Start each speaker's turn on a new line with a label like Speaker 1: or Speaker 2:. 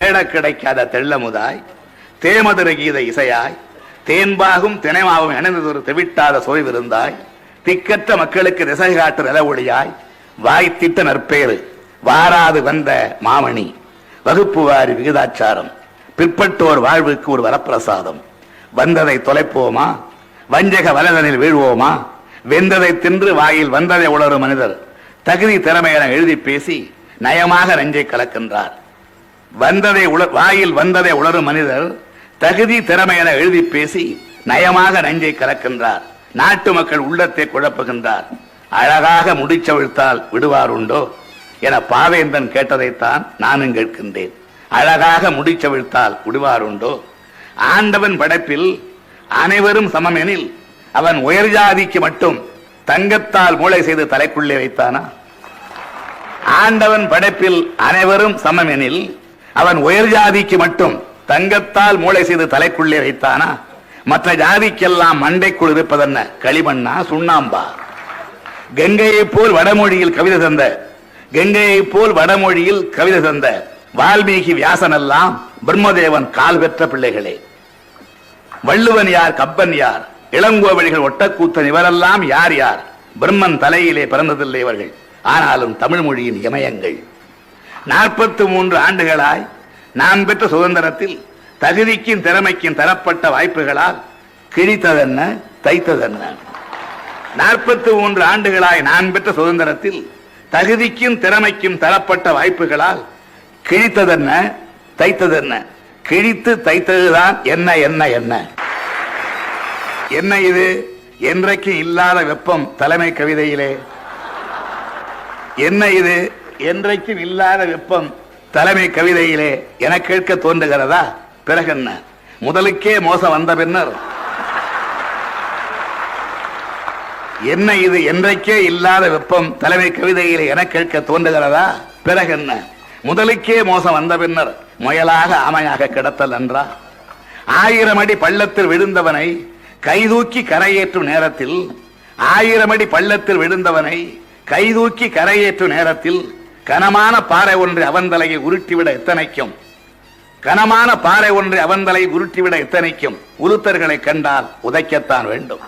Speaker 1: தேட கிடைக்காத தெள்ளமுதாய் தேமதுர கீத இசையாய் தேன்பாகும் தினைமாவும் இணைந்ததொரு தெவிட்டாத சோய்விருந்தாய் திக்கற்ற மக்களுக்கு திசை காட்டு நில ஒளியாய் வாய்த்திட்ட நற்பேறு வாராது வந்த மாமணி வகுப்பு வாரி விகிதாச்சாரம் பிற்பட்டோர் வாழ்வுக்கு ஒரு வரப்பிரசாதம். வந்ததை தொலைப்போமா, வஞ்சக வலதனில் வீழ்வோமா, வெந்ததை தின்று வாயில் வந்ததை உளரும் மனிதர் தகுதி திறமை என எழுதி பேசி நயமாக நெஞ்சை கலக்கின்றார். வாயில் வந்ததை உளரும் மனிதர் தகுதி திறமை என எழுதி பேசி நயமாக நெஞ்சை கலக்கின்றார். நாட்டு மக்கள் உள்ளத்தை குழப்புகின்றார். அழகாக முடிச்சவிழ்த்தால் விடுவார் உண்டோ என பாவேந்தன் கேட்டதைத்தான் நானும் கேட்கின்றேன். அழகாக முடிச்சவிழ்த்தால் விடுவார் உண்டோ? ஆண்டவன் படைப்பில் அனைவரும் சமம் எனில் அவன் உயர் ஜாதிக்கு மட்டும் தங்கத்தால் மூளை செய்து தலைக்குள்ளே வைத்தானா? ஆண்டவன் படைப்பில் அனைவரும் சமம் எனில் அவன் உயர் ஜாதிக்கு மட்டும் தங்கத்தால் மூளை செய்து தலைக்குள்ளே வைத்தானா? மற்ற ஜாதிக்கெல்லாம் மண்டைக்குள் இருப்பதென்ன களிமண்ணா சுண்ணாம்பா? கங்கையை போல் வடமொழியில் கவிதை தந்த வால்மீகி வியாசன் எல்லாம் பிரம்மதேவன் கால் பெற்ற பிள்ளைகளே. வள்ளுவன் யார், கப்பன் யார், இளங்கோவழிகள் ஒட்டக்கூத்தன் இவரெல்லாம் யார் யார்? பிரம்மன் தலையிலே பிறந்ததில்லை இவர்கள். ஆனாலும் தமிழ் மொழியின் இமயங்கள். 43 ஆண்டுகளாய் நாம் பெற்ற சுதந்திரத்தில் தகுதிக்கும் திறமைக்கும் தரப்பட்ட வாய்ப்புகளால் கிழித்ததென்ன தைத்ததென்ன? 43 ஆண்டுகளாய் நான் பெற்ற சுதந்திரத்தில் தகுதிக்கும் திறமைக்கும் தரப்பட்ட வாய்ப்புகளால் கிழித்ததென்ன தைத்ததென்ன? கிழித்து தைத்ததுதான் என்ன என்ன என்ன என்ன இது? என்றைக்கு இல்லாத வெப்பம் தலைமை கவிதையிலே. என்ன இது? என்றைக்கும் இல்லாத வெப்பம் தலைமை கவிதையிலே என கேட்க தோன்றுகிறதா? பிறகு என்ன? முதலுக்கே மோசம் வந்த பின்னர் என்ன இது? என்றைக்கே இல்லாத வெப்பம் தலைமை கவிதையிலே என கேட்க தோன்றுகிறதா? பிறகு என்ன? முதலுக்கே மோசம் வந்த பின்னர் முயலாக ஆமையாக கிடத்தல் என்றா? 1000 அடி பள்ளத்தில் விழுந்தவனை கைதூக்கி கரையேற்றும் நேரத்தில் 1000 அடி பள்ளத்தில் விழுந்தவனை கைதூக்கி கரையேற்றும் நேரத்தில் கனமான பாறை ஒன்றை அவன் தலையை உருட்டிவிட எத்தனைக்கும் உளுத்தர்களை கண்டால் உதைக்கத்தான் வேண்டும்.